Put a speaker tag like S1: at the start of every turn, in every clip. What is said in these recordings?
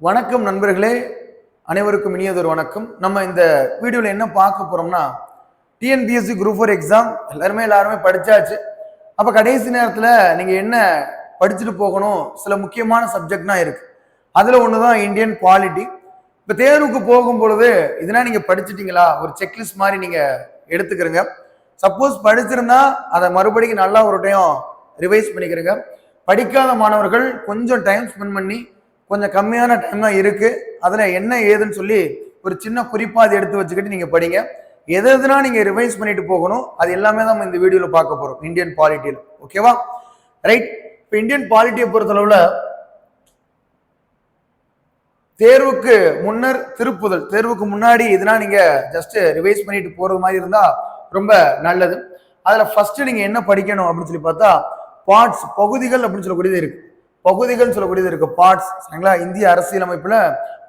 S1: வணக்கம் நண்பர்களே, அனைவருக்கும் இனியதொரு வணக்கம். நம்ம இந்த வீடியோவில் என்ன பார்க்க போறோம்னா, டிஎன்பிஎஸ்சி குரூப் 4 எக்ஸாம் எல்லாருமே படிச்சாச்சு. அப்ப கடைசி நேரத்தில் நீங்க என்ன படிச்சுட்டு போகணும், சில முக்கியமான சப்ஜெக்ட்னா இருக்கு. அதுல ஒண்ணுதான் இந்தியன் பாலிட்டி. இப்ப தேர்வுக்கு போகும் பொழுது இதெல்லாம் நீங்க படிச்சுட்டீங்களா, ஒரு செக்லிஸ்ட் மாதிரி நீங்க எடுத்துக்கிறங்க. சப்போஸ் படிச்சிருந்தா அதை மறுபடியும் நல்லா ஒரு டைம் ரிவைஸ் பண்ணிக்கிறங்க. படிக்காத மாணவர்கள் கொஞ்சம் டைம் ஸ்பெண்ட் பண்ணி, கொஞ்சம் கம்மியான டைம் தான் இருக்கு, அதுல என்ன ஏதுன்னு சொல்லி ஒரு சின்ன குறிப்பா அதை எடுத்து வச்சுக்கிட்டு நீங்க படிங்க. எதுனா நீங்க ரிவைஸ் பண்ணிட்டு போகணும், அது எல்லாமே தான் நம்ம இந்த வீடியோல பார்க்க போறோம் இந்தியன் பாலிட்டியில. ஓகேவா? ரைட். இப்போ இந்தியன் பாலிட்டியை பொறுத்தளவுல தேர்வுக்கு முன்னர் திருப்புதல், தேர்வுக்கு முன்னாடி இதெல்லாம் நீங்க ஜஸ்ட் ரிவைஸ் பண்ணிட்டு போறது மாதிரி இருந்தா ரொம்ப நல்லது. அதுல ஃபர்ஸ்ட் நீங்க என்ன படிக்கணும் அப்படின்னு சொல்லி பார்த்தா, பார்ட்ஸ், பகுதிகள் அப்படின்னு சொல்லக்கூடியது இருக்கு. பகுதிகள் சொல்லக்கூடியது இருக்கு, பார்ட்ஸ். சரிங்களா? இந்திய அரசியலமைப்புல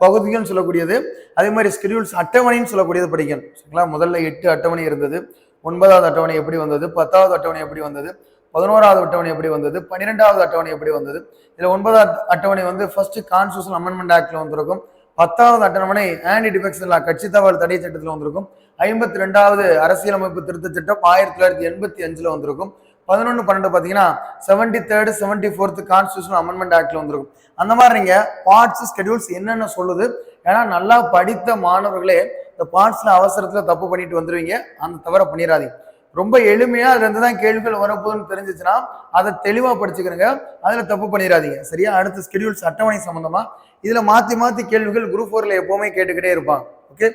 S1: பகுதிகள் சொல்லக்கூடியது, அதே மாதிரி ஸ்கெடியூல்ஸ், அட்டவணைன்னு சொல்லக்கூடியது படிக்கணும். சரிங்களா? முதல்ல 8 அட்டவணை இருந்தது. 9வது அட்டவணை எப்படி வந்தது, 10வது அட்டவணை எப்படி வந்தது, 11வது அட்டவணை எப்படி வந்தது, 12வது அட்டவணை எப்படி வந்தது. இதுல 9வது அட்டவணை வந்து ஃபர்ஸ்ட் கான்ஸ்டிடியூஷன் அமெண்ட்மெண்ட் ஆக்ட்ல வந்திருக்கும். 10வது அட்டவணை ஆன்டி டிஃபெக்ஷன் லா, கட்சி தகவல் தடை சட்டத்தில் வந்திருக்கும். 52வது அரசியலமைப்பு திருத்த சட்டம் 1985ல வந்திருக்கும். 11, 12 பாத்தீங்கன்னா 73rd 74th கான்ஸ்டிடியூஷன் அமெண்ட்மெண்ட் ஆக்ட்ல வந்திருக்கும். அந்த மாதிரி நீங்க பார்ட்ஸ், ஸ்கெடியூல்ஸ் என்னென்ன சொல்லுது, ஏன்னா நல்லா படித்த மாணவர்களே இந்த பார்ட்ஸ்ல அவசரத்துல தப்பு பண்ணிட்டு வந்துருவீங்க. அந்த தவறை பண்ணிடாதீங்க. ரொம்ப எளிமையா அதுல இருந்து தான் கேள்விகள் வரப்போகுதுன்னு தெரிஞ்சிச்சுன்னா அதை தெளிவா படிச்சுக்கிறங்க, அதுல தப்பு பண்ணிடாதீங்க. சரியா? அடுத்து ஸ்கெடியூல்ஸ், அட்டவணை சம்பந்தமா இதுல மாத்தி மாத்தி கேள்விகள் குரூப் 4ல எப்பவுமே கேட்டுக்கிட்டே இருப்பாங்க. ஓகே.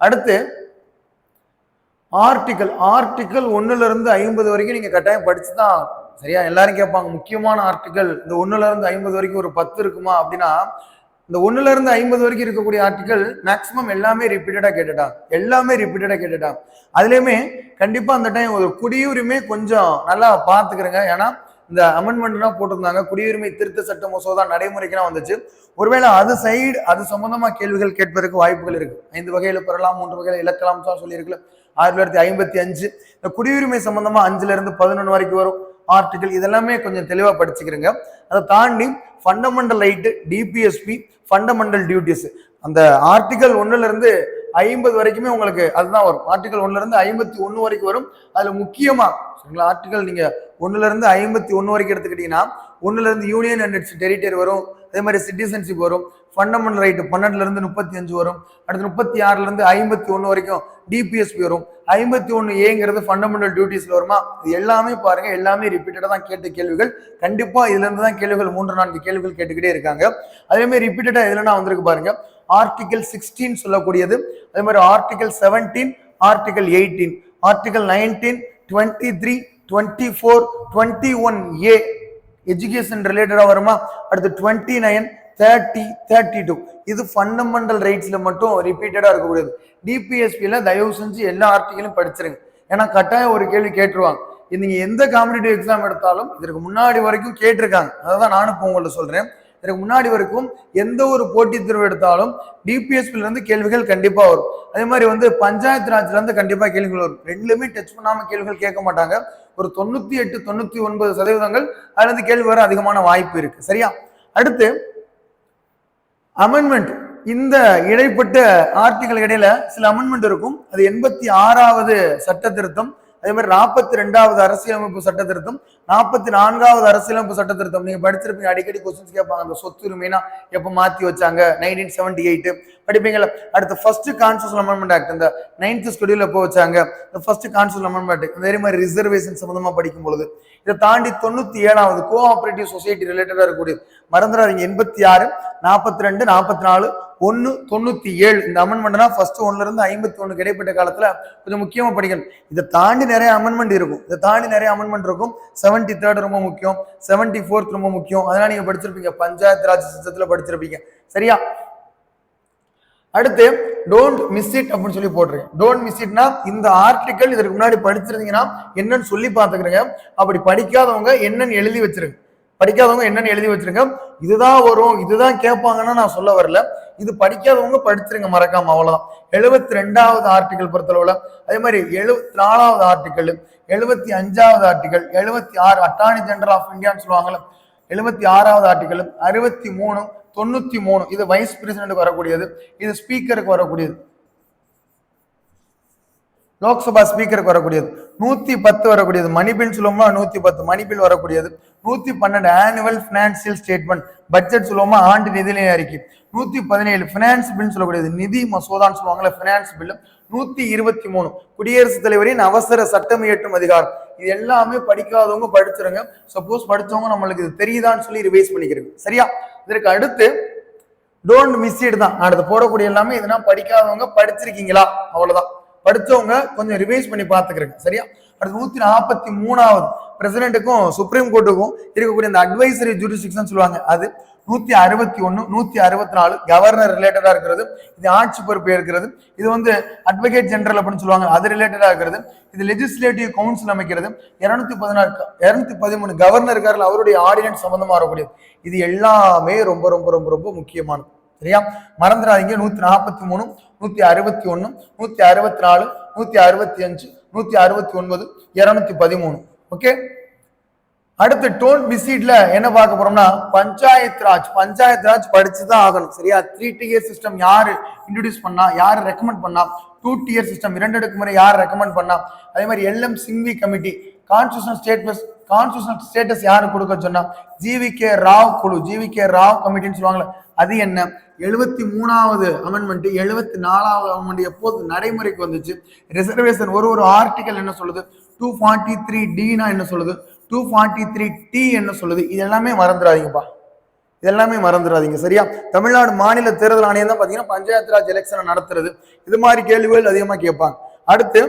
S1: அடுத்து ஆர்டிக்கல், ஆர்டிக்கல் 1ல இருந்து 50 வரைக்கும் நீங்க கட்டாயம் படிச்சுதான். சரியா? எல்லாரும் கேட்பாங்க, முக்கியமான ஆர்டிக்கல் இந்த 1ல இருந்து 50 வரைக்கும் ஒரு 10 இருக்குமா அப்படின்னா, இந்த 1ல இருந்து 50 வரைக்கும் இருக்கக்கூடிய ஆர்டிக்கல் மேக்சிமம் எல்லாமே ரிப்பீட்டடா கேட்டுட்டாங்க. அதுலயுமே கண்டிப்பா அந்த டைம் ஒரு குடியுரிமை கொஞ்சம் நல்லா பாத்துக்கிறேங்க. ஏன்னா இந்த அமெண்ட்மெண்ட்லாம் போட்டிருந்தாங்க, குடியுரிமை திருத்த சட்ட மசோதா நடைமுறைக்கெல்லாம் வந்துச்சு. ஒருவேளை அது சம்பந்தமா கேள்விகள் கேட்பதற்கு வாய்ப்புகள் இருக்கு. 5 வகையில பெறலாம், 3 வகையில இழக்கலாம் சொல்லியிருக்கல. 1955 இந்த குடியுரிமை சம்பந்தமா 5ல இருந்து 11 வரைக்கும் வரும் ஆர்டிகல். இதெல்லாமே கொஞ்சம் தெளிவா படிச்சுக்கிறேங்க. அதை தாண்டி fundamental right, DPSP, fundamental duties, அந்த ஆர்டிகல் 1ல இருந்து 50 வரைக்குமே உங்களுக்கு அதுதான் வரும். ஆர்டிகல் 1ல இருந்து 51 வரைக்கும் வரும். அதுல முக்கியமா ஆர்டிகல் நீங்க 1ல இருந்து 51 வரைக்கும் எடுத்துக்கிட்டீங்கன்னா, 1ல இருந்து யூனியன் அண்ட் இட்ஸ் டெரிட்டரி வரும், அதே மாதிரி சிட்டிசன்ஷிப் வரும், ஃபண்டமெண்டல் ரைட் 12ல இருந்து 35 வரும், அடுத்து 36ல இருந்து 51 வரைக்கும் டிபிஎஸ்பி வரும், 51ஏங்கிறது ஃபண்டமெண்டல் டியூட்டிஸ்ல வருமா. இது எல்லாமே பாருங்க, எல்லாமே ரிப்பீட்டடா தான் கேட்ட கேள்விகள். கண்டிப்பா இதுல இருந்து தான் கேள்விகள் 3-4 கேள்விகள் கேட்டுக்கிட்டே இருக்காங்க. அதே மாதிரி ரிப்பீட்டடா இதுல வந்திருக்கு பாருங்க. ஆர்டிகல் 16 சொல்லக்கூடியது, அதே மாதிரி article 17, article 18, article 19, 23, 24, 21A education ரிலேட்டடா வருமா. அடுத்து 29, 30, 32 இது ஃபண்டமெண்டல் ரைட்ஸ்ல மட்டும் ரிப்பீட்டடா இருக்கக்கூடியது. டிபிஎஸ்பியில தயவு செஞ்சு எல்லா ஆர்டிகலும் படிச்சிருங்க. ஏன்னா கட்டாயம் ஒரு கேள்வி கேட்டுருவாங்க. நீங்க எந்த காம்படிட்டிவ் எக்ஸாம் எடுத்தாலும் இதற்கு முன்னாடி வரைக்கும் கேட்டிருக்காங்க. அதான் நானும் இப்போ உங்கள்ட்ட சொல்றேன். இதற்கு முன்னாடி வரைக்கும் எந்த ஒரு போட்டித் தேர்வு எடுத்தாலும் டிபிஎஸ்பில இருந்து கேள்விகள் கண்டிப்பா வரும். அதே மாதிரி வந்து பஞ்சாயத்து ராஜ்ல இருந்து கண்டிப்பா கேள்விகள் வரும். ரெண்டுலயுமே டச் பண்ணாம கேள்விகள் கேட்க மாட்டாங்க. ஒரு 98, 99% அதுல இருந்து கேள்வி வர அதிகமான வாய்ப்பு இருக்கு. சரியா? அடுத்து அமெண்ட்மெண்ட். இந்த இடைப்பட்ட ஆர்டிகல் இடையில சில அமெண்ட்மெண்ட் இருக்கும். அது 86வது சட்ட திருத்தம், அதே மாதிரி 42வது அரசியலமைப்பு சட்ட திருத்தம், 44வது அரசியலமைப்பு சட்ட திருத்தம். நீங்க படிச்சிருப்பீங்க, அடிக்கடி கொஸ்டின்ஸ் கேட்பாங்க. அந்த சொத்துரிமைனா எப்ப மாத்தி வச்சாங்க, 1978 படிப்பீங்களா. அடுத்து ஃபர்ஸ்ட் கான்ஸ்டிடியூஷன் அமெண்ட்மெண்ட் ஆக்ட், இந்த 9th ஷெட்யூல் எப்போ வச்சாங்க, இந்த ஃபர்ஸ்ட் கான்ஸ்டிடியூஷன் அமெண்ட்மெண்ட் ஆக்ட். அதே மாதிரி ரிசர்வேஷன் சம்பந்தமா படிக்கும் பொழுது இதை தாண்டி 97வது கோஆபரேட்டிவ் சொசைட்டி ரிலேட்டடா இருக்கக்கூடியது மறந்துடாதீங்க. 86, 42, 44, 1, 97 இந்த அமெண்ட்மெண்ட்னா ஃபர்ஸ்ட் 1ல இருந்து 51 இடைப்பட்ட காலத்துல கொஞ்சம் முக்கியமா படிக்கணும். இதை தாண்டி நிறைய அமெண்ட்மெண்ட் இருக்கும். 73rd ரொம்ப முக்கியம், 74th ரொம்ப முக்கியம். அதெல்லாம் நீங்க படிச்சிருப்பீங்க, பஞ்சாயத்து ராஜ் சிஸ்டத்துல படிச்சிருப்பீங்க. சரியா? அடுத்து டோன்ட் மிஸ் இட் அப்படின்னு சொல்லி போட்டிருக்கேன். டோன்ட் மிஸ் இட்னா இந்த ஆர்டிகல் இதற்கு முன்னாடி படிச்சிருந்தீங்கன்னா என்னன்னு சொல்லி பாத்துக்கிறேங்க. அப்படி படிக்காதவங்க என்னன்னு எழுதி வச்சிருங்க. இதுதான் வரும், இதுதான் கேட்பாங்கன்னா நான் சொல்ல வரல. இது படிக்காதவங்க படிச்சிருங்க மறக்காம, அவ்வளவுதான். 72வது ஆர்டிகல் பொறுத்தளவுல, அதே மாதிரி 74வது ஆர்டிகல், 75வது ஆர்டிகல், 76 அட்டார்னி ஜெனரல் ஆஃப் இந்தியான்னு சொல்லுவாங்கல்ல, 76வது ஆர்டிகல், 63, 93. இது வைஸ் பிரசிடென்ட் வரக்கூடியது. இது ஸ்பீக்கருக்கு வரக்கூடியது, லோக்சபா ஸ்பீக்கருக்கு வரக்கூடியது. 110 வரக்கூடியது மணி பில் சொல்லுவோமா, 110 மணி பில் வரக்கூடியது. 112 ஆனுவல் பினான்சியல் ஸ்டேட்மெண்ட், பட்ஜெட் சொல்லுவோமா, ஆண்டு நிதிநிலை அறிக்கை. 117 பினான்ஸ் பில் சொல்லக்கூடியது, நிதி மசோதான்னு சொல்லுவாங்கல்ல, பினான்ஸ் பில். 123 குடியரசுத் தலைவரின் அவசர சட்டம் இயற்றும் அதிகாரம். இது எல்லாமே படிக்காதவங்க படிச்சிருங்க. சப்போஸ் படிச்சவங்க நம்மளுக்கு இது தெரியுதான்னு சொல்லி ரிவைஸ் பண்ணிக்கிறீங்க. சரியா? இதற்கு அடுத்து டோன்ட் மிஸ் இட் தான் அடுத்து போடக்கூடிய எல்லாமே. இதெல்லாம் படிக்காதவங்க படிச்சிருக்கீங்களா, அவ்வளவுதான். படிச்சவங்க கொஞ்சம் ரிவைஸ் பண்ணி பார்த்துக்கிறேங்க. சரியா? அடுத்து 143வது பிரசிடென்ட்டுக்கும் சுப்ரீம் கோர்ட்டுக்கும் இருக்கக்கூடிய அந்த அட்வைசரி ஜூரிஸ்டிக்ஷன் சொல்லுவாங்க, அது. 161 164 கவர்னர் ரிலேட்டடா இருக்கிறது. இது ஆட்சி பொறுப்பு இருக்கிறது. இது வந்து அட்வொகேட் ஜெனரல் அப்படின்னு சொல்லுவாங்க, அது ரிலேட்டடா இருக்கிறது. இது லெஜிஸ்லேட்டிவ் கவுன்சில் அமைக்கிறது. 216 213 கவர்னர் இருக்காரு, அவருடைய ஆர்டினன்ஸ் சம்பந்தமா வரக்கூடியது. இது எல்லாமே ரொம்ப ரொம்ப ரொம்ப ரொம்ப முக்கியமானது. சரியா? மறந்துடாதீங்க. 143 161 164 165 169 213. ஓகே. அடுத்து டோன்ட் மிஸ் இட்ல என்ன பார்க்க போறோம்னா பஞ்சாயத் ராஜ். பஞ்சாயத் ராஜ் படிச்சுதான் ஆகணும். சரியா? 3 tier சிஸ்டம் யாரு இன்ட்ரோடியூஸ் பண்ணா, யாரு ரெக்கமெண்ட் பண்ணா, 2 tier சிஸ்டம் 2 அடுக்குமுறை யார் ரெக்கமெண்ட் பண்ணா, அதே மாதிரி LM Singhvi committee constitutional status யாரு கொடுக்க சொன்னா, GVK ராவ் குழு, GVK ராவ் கமிட்டின்னு சொல்லுவாங்கல்ல, அது என்ன? 73வது அமெண்ட்மெண்ட் 74வது அமெண்ட்மெண்ட் எப்போது நடைமுறைக்கு வந்துச்சு? ரிசர்வேஷன் ஒரு ஆர்டிகல் என்ன சொல்லுது, 243D என்ன சொல்லுது, 243T என்ன சொல்லுது, இது எல்லாமே மறந்துடாதீங்கப்பா. இதெல்லாமே மறந்துடாதீங்க. சரியா? தமிழ்நாடு மாநில தேர்தல் ஆணையம் தான் பாத்தீங்கன்னா பஞ்சாயத்து ராஜ் எலெக்ஷனை நடத்துறது. இது மாதிரி கேள்விகள் அதிகமா கேட்பாங்க. அடுத்து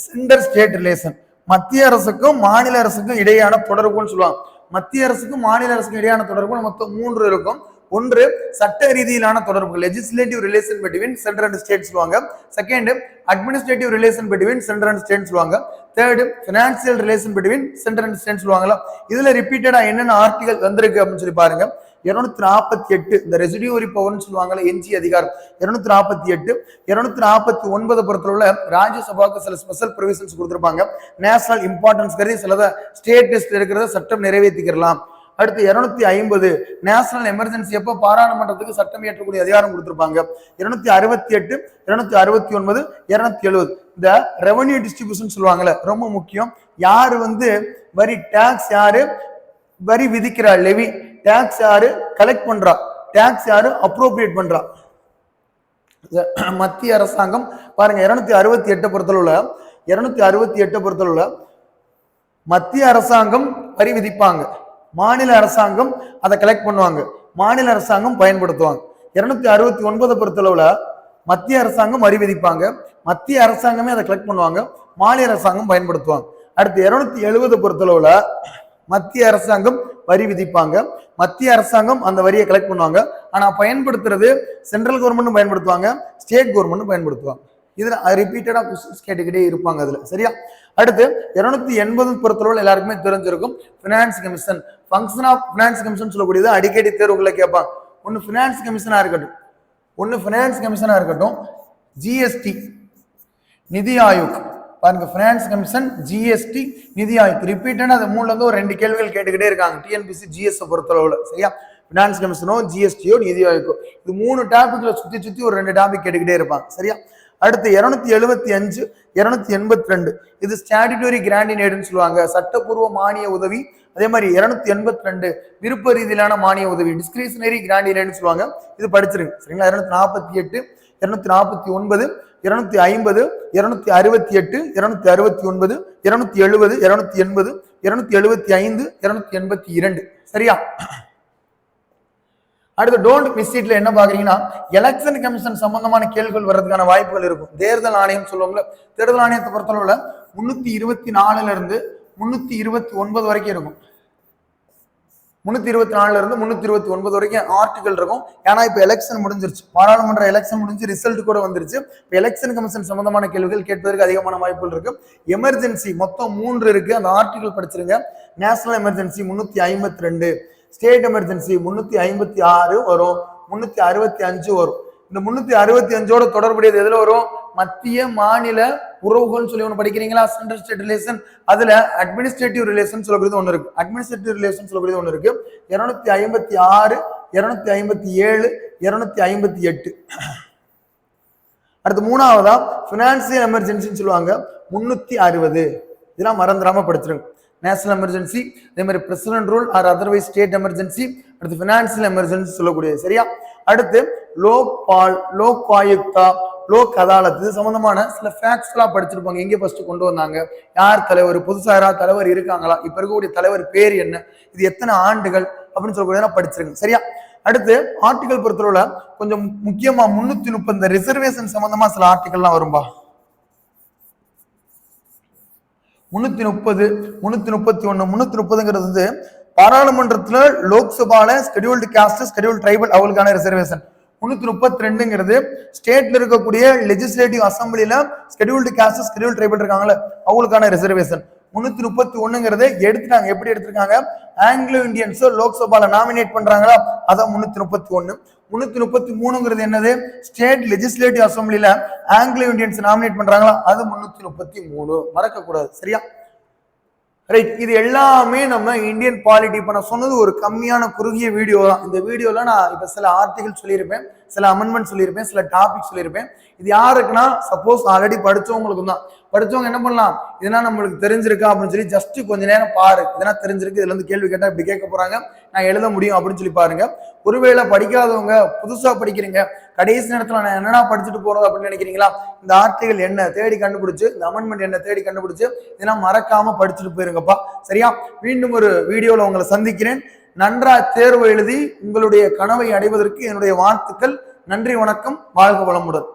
S1: சென்டர் ஸ்டேட் ரிலேஷன், மத்திய அரசுக்கும் மாநில அரசுக்கும் இடையான தொடர்புன்னு சொல்லுவாங்க. மத்திய அரசுக்கும் மாநில அரசுக்கும் இடையான தொடர்பு மொத்தம் 3 இருக்கும். ஒன்று சட்ட ரீதியிலான தொடர்புகள், legislative relation between centre and state சொல்லுவாங்க. Second administrative relation between centre and state சொல்லுவாங்க. Third financial relation between centre and state சொல்லுவாங்களா. இதுல ரிப்பீட்டடா என்னென்ன ஆர்டிகல் வந்திருக்கு அப்படின்னு சொல்லி பாருங்க. 248 இந்த ரெசிடியூரி பவர்னு சொல்லுவாங்கல்ல, எஞ்சி அதிகாரம். 248 249 பொறுத்தவரை ராஜ்யசபாவுக்கு சில ஸ்பெஷல் ப்ரொவிஷன்ஸ் கொடுத்திருப்பாங்க. நேஷனல் இம்பார்ட்டன்ஸ் கருதி சிலதை ஸ்டேட் டெஸ்ட் இருக்கிறத சட்டம் நிறைவேற்றிக்கலாம். அடுத்து 250 நேஷனல் எமர்ஜென்சி எப்போ பாராளுமன்றத்துக்கு சட்டம் இயற்றக்கூடிய அதிகாரம் கொடுத்திருப்பாங்க. 268 269 270 இந்த ரெவன்யூ டிஸ்ட்ரிபியூஷன் சொல்லுவாங்கல்ல, ரொம்ப முக்கியம். யாரு வந்து வரி டாக்ஸ், யாரு வரி விதிக்கிறா, லெவி டாக்ஸ் யாரு கலெக்ட் பண்றா, டாக்ஸ் யாரு அப்ரோப்ரியேட் பண்றா, மத்திய அரசாங்கம். பாருங்க 268 பொறுத்தளவுல மத்திய அரசாங்கம் வரி விதிப்பாங்க, மாநில அரசாங்கம் அதை கலெக்ட் பண்ணுவாங்க, மாநில அரசாங்கம் பயன்படுத்துவாங்க. 269 பொறுத்தளவுல மத்திய அரசாங்கம் வரி விதிப்பாங்க, மத்திய அரசாங்கமே அதை கலெக்ட் பண்ணுவாங்க, மாநில அரசாங்கம் பயன்படுத்துவாங்க. அடுத்து 270 பொறுத்தளவுல மத்திய அரசாங்கம் வரி விதிப்பாங்க, மத்திய அரசாங்கம் அந்த வரியை கலெக்ட் பண்ணுவாங்க, ஆனா பயன்படுத்துறது சென்ட்ரல் கவர்மெண்ட் பயன்படுத்துவாங்க, ஸ்டேட் கவர்மெண்ட் பயன்படுத்துவாங்க. இதுல ரிப்பீட்டடா கொஸ்டின்ஸ் கேட்டுக்கிட்டே இருப்பாங்க அதுல. சரியா? அடுத்து 280 பொறுத்தளவுல எல்லாருக்குமே தெரிஞ்சிருக்கும் finance commission. Function of finance commission சொல்லக்கூடியது அடிக்கடி தேர்வுகளை கேட்பாங்க. ஒன்னு பினான்ஸ் கமிஷனா இருக்கட்டும், GST நிதி ஆயோக். பாருங்க பினான்ஸ் கமிஷன், GST நிதி ஆயோக். ரிப்பீட்டடா அது 3ல இருந்து ஒரு 2 கேள்விகள் கேட்டுக்கிட்டே இருக்காங்க TNPSC GS பொறுத்தளவுல. சரியா? பினான்ஸ் கமிஷனோ GSTயோ நிதி ஆயோக்கோ, இது 3 டாபிக்ல சுத்தி ஒரு 2 டாபிக் கேட்டுக்கிட்டே இருப்பாங்க. சரியா? அடுத்து 275 282 இது ஸ்டாட்யூட்டரி கிராண்ட் இன் எய்ட்னு சொல்லுவாங்க, சட்டப்பூர்வ மானிய உதவி. அதே மாதிரி 282 விருப்ப ரீதியிலான மானிய உதவி, டிஸ்கிரிஷனரி கிராண்ட் இன் எய்ட்னு சொல்லுவாங்க. இது படிச்சிருங்க. சரிங்களா? 248 249 250 268 269 270 280 275 282. சரியா? அடுத்து டோன்ட் மிஸ் இட்ல என்ன பாக்குறீங்கன்னா எலெக்ஷன் கமிஷன் சம்பந்தமான கேள்விகள் வர்றதுக்கான வாய்ப்புகள் இருக்கும். தேர்தல் ஆணையம் சொல்லுவாங்கல்ல, தேர்தல் ஆணையத்தை பொறுத்தளவுல 324ல இருந்து 329 வரைக்கும் இருக்கும். 324ல இருந்து 329 வரைக்கும் ஆர்டிகல் இருக்கும். ஏன்னா இப்ப எலெக்ஷன் முடிஞ்சிருச்சு, பாராளுமன்ற எலெக்ஷன் முடிஞ்சு ரிசல்ட் கூட வந்துருச்சு. இப்ப எலெக்ஷன் கமிஷன் சம்பந்தமான கேள்விகள் கேட்பதற்கு அதிகமான வாய்ப்புகள் இருக்கு. எமர்ஜென்சி மொத்தம் 3 இருக்கு, அந்த ஆர்டிகல் படிச்சிருங்க. நேஷனல் எமர்ஜென்சி 352, ஸ்டேட் எமர்ஜென்சி 356 வரும், 365 வரும். இந்த 365ஓட தொடர்புடையது எதுல வரும்? மத்திய மாநில உறவுகள்னு சொல்லி ஒன்று படிக்கிறீங்களா, சென்ட்ரல் ஸ்டேட் ரிலேஷன். அதுல அட்மினிஸ்ட்ரேட்டிவ் ரிலேஷன் சொல்லக்கூடியது ஒன்று இருக்கு, 256 257 258. அடுத்து மூணாவதா பினான்சியல் எமர்ஜென்சின்னு சொல்லுவாங்க 360. இதெல்லாம் மறந்துடாம படிச்சிருங்க. நேஷனல் எமர்ஜென்சி, அதே மாதிரி president rule or otherwise state emergency, அடுத்து பினான்சியல் எமர்ஜென்சி சொல்லக்கூடியது. சரியா? அடுத்து லோக் ஆயுக்தா, லோக் அதாலத், இது சம்பந்தமான சில ஃபேக்ட்ஸ் எல்லாம் படிச்சிருப்பாங்க. எங்க ஃபர்ஸ்ட் கொண்டு வந்தாங்க, யார் தலைவர், புதுசா யாராவது தலைவர் இருக்காங்களா, இப்ப இருக்கக்கூடிய தலைவர் பேர் என்ன, இது எத்தனை ஆண்டுகள் அப்படின்னு சொல்லக்கூடிய படிச்சிருங்க. சரியா? அடுத்து ஆர்டிகல் பொறுத்தவரை கொஞ்சம் முக்கியமா 330 ரிசர்வேஷன் சம்பந்தமா சில ஆர்டிகல்லாம் வரும்பா. 330 331 330ங்கிறது பாராளுமன்றத்துல லோக்சபால ஸ்கெடியூல்டு காஸ்ட் ஸ்கெடியூல்டு ட்ரைபல் அவங்களுக்கான ரிசர்வேஷன். 332ங்கிறது ஸ்டேட்ல இருக்கக்கூடிய லெஜிஸ்லேட்டிவ் அசம்பிளில ஸ்கெடியூல்டு காஸ்ட் ஸ்கெடியூல்டு ட்ரைபல் இருக்காங்கல்ல அவங்களுக்கான ரிசர்வேஷன். 331ங்கிறது எடுத்துட்டாங்க. எப்படி எடுத்திருக்காங்க, ஆங்கிலோ இந்தியன்ஸ் லோக்சபால நாமினேட் பண்றாங்களா அதான் 331. 333ங்கிறது என்னது, ஸ்டேட் லெஜிஸ்லேட்டிவ் அசம்பிளில ஆங்கிலோ இந்தியன்ஸ் நாமினேட் பண்றாங்களா அது 333. மறக்க கூடாது. சரியா? ரைட். இது எல்லாமே நம்ம இந்தியன் பாலிட்டி. இப்ப நான் சொன்னது ஒரு கம்மியான குறுகிய வீடியோ தான். இந்த வீடியோல நான் இப்ப சில ஆர்டிகல் சொல்லியிருப்பேன், சில அமெண்ட்மெண்ட் சொல்லியிருப்பேன், சில டாபிக் சொல்லியிருப்பேன். இது யாருக்குன்னா சப்போஸ் ஆல்ரெடி படிச்சவங்களுக்கு தான். படிச்சவங்க என்ன பண்ணலாம், இதெல்லாம் நம்மளுக்கு தெரிஞ்சிருக்கா அப்படின்னு சொல்லி ஜஸ்ட் கொஞ்ச நேரம் பாரு, இதெல்லாம் தெரிஞ்சிருக்கு, இதுல இருந்து கேள்வி கேட்டா இப்படி கேட்க போறாங்க, நான் எழுத முடியும் அப்படின்னு சொல்லி பாருங்க. ஒருவேளை படிக்காதவங்க புதுசா படிக்கிறீங்க, கடைசி நேரத்துல நான் என்னடா படிச்சுட்டு போறது அப்படின்னு நினைக்கிறீங்களா, இந்த ஆர்டிகல் என்ன தேடி கண்டுபிடிச்சு, இந்த அமெண்ட்மெண்ட் என்ன தேடி கண்டுபிடிச்சு இதெல்லாம் மறக்காம படிச்சுட்டு போயிருங்கப்பா. சரியா? மீண்டும் ஒரு வீடியோல உங்களை சந்திக்கிறேன். நன்றா தேர்வு எழுதி உங்களுடைய கனவை அடைவதற்கு என்னுடைய வாழ்த்துக்கள். நன்றி, வணக்கம், வாழ்க வளமுடன்.